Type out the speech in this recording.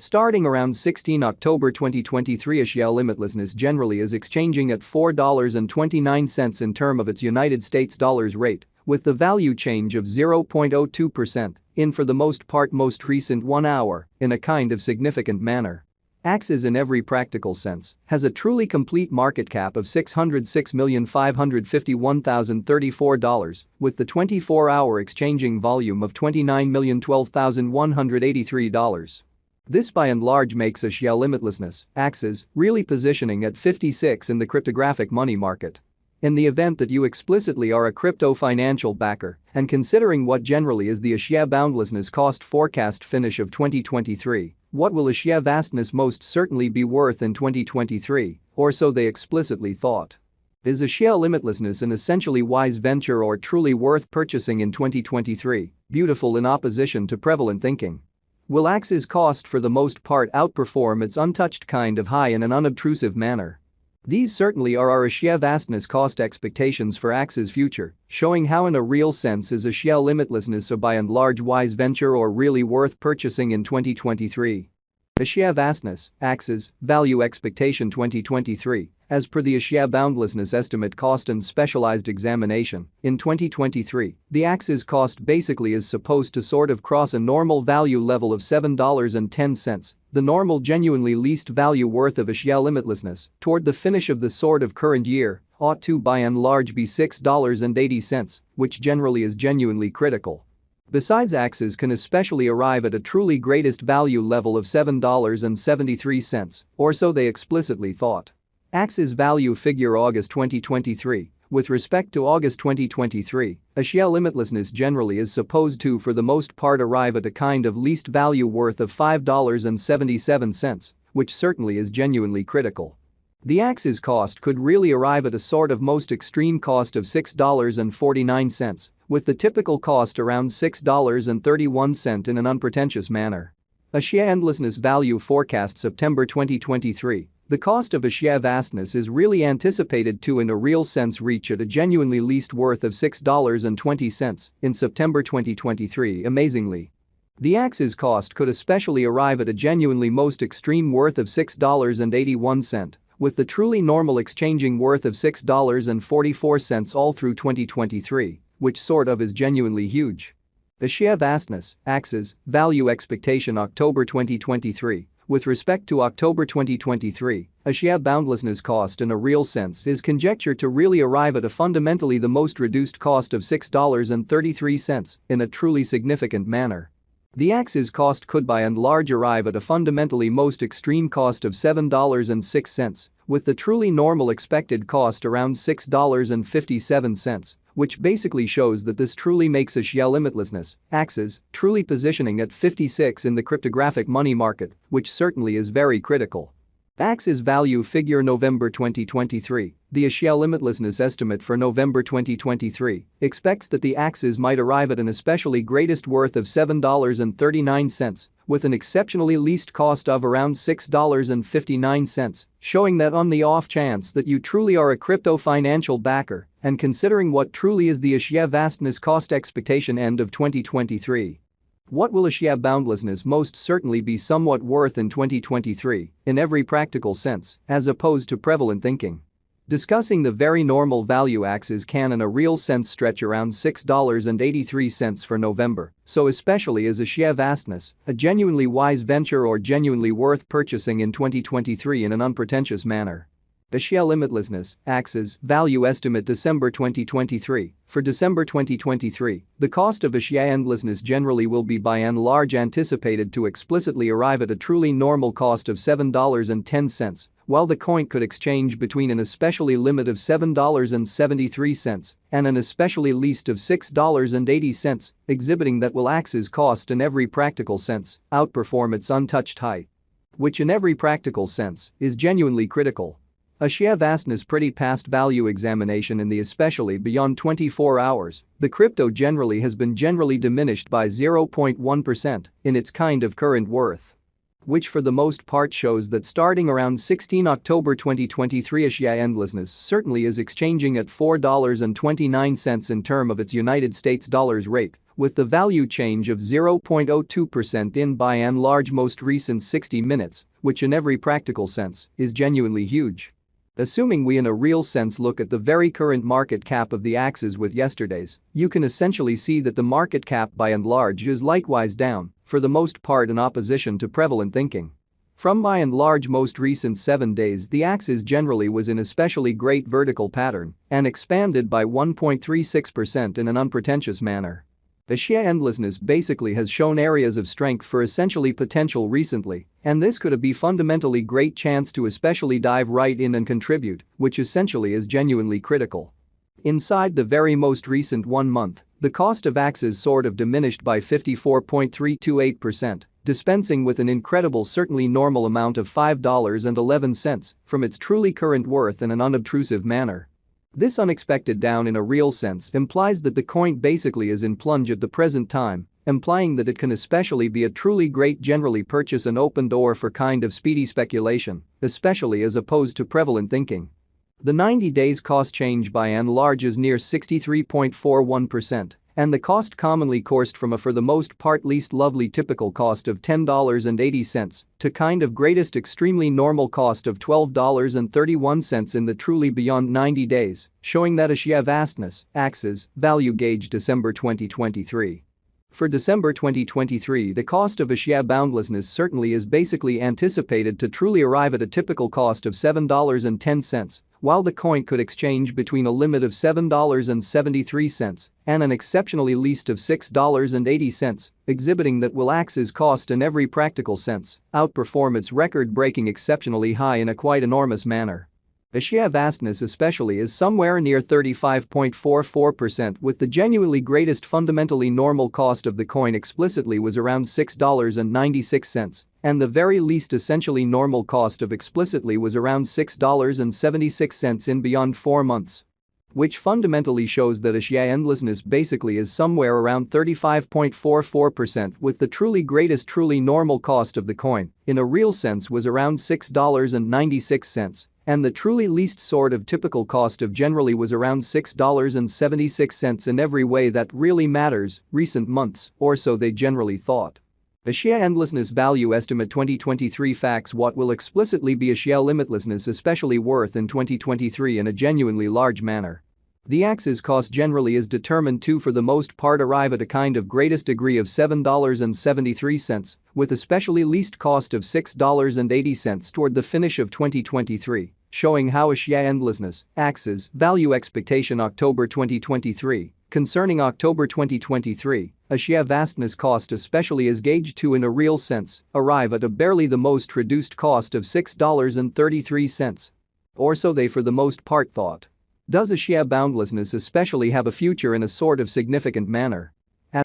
Starting around 16 October 2023, Axie limitlessness generally is exchanging at $4.29 in term of its United States dollars rate, with the value change of 0.02% in for the most part most recent 1 hour in a kind of significant manner. Axes in every practical sense has a truly complete market cap of $606,551,034 with the 24-hour exchanging volume of $29,012,183. This by and large makes Axie limitlessness, Axes, really positioning at 56 in the cryptographic money market. In the event that you explicitly are a crypto financial backer and considering what generally is the Axie boundlessness cost forecast finish of 2023, what will Axie vastness most certainly be worth in 2023, or so they explicitly thought. Is Axie limitlessness an essentially wise venture or truly worth purchasing in 2023, beautiful in opposition to prevalent thinking? Will Axes cost for the most part outperform its untouched kind of high in an unobtrusive manner? These certainly are our Axie vastness cost expectations for Axes future, showing how in a real sense is Axie limitlessness a by and large wise venture or really worth purchasing in 2023. Axie vastness, Axes, value expectation 2023, as per the Axie boundlessness estimate cost and specialized examination, in 2023, the Axes cost basically is supposed to sort of cross a normal value level of $7.10, the normal genuinely least value worth of Axie limitlessness, toward the finish of the sort of current year, ought to by and large be $6.80, which generally is genuinely critical. Besides, Axes can especially arrive at a truly greatest value level of $7.73, or so they explicitly thought. Axes value figure August 2023. With respect to August 2023, Axie limitlessness generally is supposed to for the most part arrive at a kind of least value worth of $5.77, which certainly is genuinely critical. The Axes cost could really arrive at a sort of most extreme cost of $6.49, with the typical cost around $6.31 in an unpretentious manner. Axie endlessness value forecast September 2023. The cost of Axie vastness is really anticipated to in a real sense reach at a genuinely least worth of $6.20 in September 2023 amazingly. The Axes cost could especially arrive at a genuinely most extreme worth of $6.81, with the truly normal exchanging worth of $6.44 all through 2023, which sort of is genuinely huge. Axie vastness, Axes, value expectation October 2023. With respect to October 2023, Axie boundlessness cost in a real sense is conjectured to really arrive at a fundamentally the most reduced cost of $6.33 in a truly significant manner. The Axes cost could by and large arrive at a fundamentally most extreme cost of $7.06, with the truly normal expected cost around $6.57, which basically shows that this truly makes Axie limitlessness, Axes, truly positioning at 56 in the cryptographic money market, which certainly is very critical. Axes value figure November 2023. The Axie limitlessness estimate for November 2023 expects that the Axes might arrive at an especially greatest worth of $7.39, with an exceptionally least cost of around $6.59, showing that on the off chance that you truly are a crypto financial backer and considering what truly is the Axie vastness cost expectation end of 2023. What will Axie boundlessness most certainly be somewhat worth in 2023, in every practical sense, as opposed to prevalent thinking? Discussing the very normal value Axes can in a real sense stretch around $6.83 for November, so especially is Axie vastness, a genuinely wise venture or genuinely worth purchasing in 2023 in an unpretentious manner. Axie limitlessness, Axes, value estimate December 2023. For December 2023, the cost of Axie endlessness generally will be by and large anticipated to explicitly arrive at a truly normal cost of $7.10, while the coin could exchange between an especially limit of $7.73 and an especially least of $6.80, exhibiting that will Axes cost in every practical sense outperform its untouched height, which in every practical sense is genuinely critical. Axie vastness pretty past value examination in the especially beyond 24 hours, the crypto generally has been diminished by 0.1% in its kind of current worth, which for the most part shows that starting around 16 October 2023 Axie endlessness certainly is exchanging at $4.29 in term of its United States dollars rate, with the value change of 0.02% in by and large most recent 60 minutes, which in every practical sense is genuinely huge. Assuming we in a real sense look at the very current market cap of the Axes with yesterday's, you can essentially see that the market cap by and large is likewise down, for the most part in opposition to prevalent thinking. From by and large most recent 7 days, the Axes generally was in especially great vertical pattern and expanded by 1.36% in an unpretentious manner. The sheer endlessness basically has shown areas of strength for essentially potential recently, and this could be fundamentally great chance to especially dive right in and contribute, which essentially is genuinely critical. Inside the very most recent 1 month, the cost of Axes sort of diminished by 54.328%, dispensing with an incredible certainly normal amount of $5.11 from its truly current worth in an unobtrusive manner. This unexpected down in a real sense implies that the coin basically is in plunge at the present time, implying that it can especially be a truly great generally purchase an open door for kind of speedy speculation, especially as opposed to prevalent thinking. The 90 days cost change by and large is near 63.41%, and the cost commonly coursed from a for the most part least lovely typical cost of $10.80 to kind of greatest extremely normal cost of $12.31 in the truly beyond 90 days, showing that a sheer vastness, Axes, value gauge December 2023. For December 2023, the cost of a sheer boundlessness certainly is basically anticipated to truly arrive at a typical cost of $7.10, while the coin could exchange between a limit of $7.73 and an exceptionally least of $6.80, exhibiting that will Axes cost in every practical sense outperform its record-breaking exceptionally high in a quite enormous manner. The sheer vastness especially is somewhere near 35.44%, with the genuinely greatest fundamentally normal cost of the coin explicitly was around $6.96, and the very least essentially normal cost of explicitly was around $6.76 in beyond 4 months. Which fundamentally shows that a sheer endlessness basically is somewhere around 35.44%, with the truly greatest truly normal cost of the coin in a real sense was around $6.96. And the truly least sort of typical cost of generally was around $6.76 in every way that really matters, recent months, or so they generally thought. A sheer endlessness value estimate 2023 facts what will explicitly be a sheer limitlessness especially worth in 2023 in a genuinely large manner. The Axes cost generally is determined to for the most part arrive at a kind of greatest degree of $7.73, with especially least cost of $6.80 toward the finish of 2023, showing how a sheer endlessness, Axes, value expectation October 2023, concerning October 2023, a sheer vastness cost especially is gauged to in a real sense, arrive at a barely the most reduced cost of $6.33. Or so they for the most part thought. Does a sheer boundlessness especially have a future in a sort of significant manner?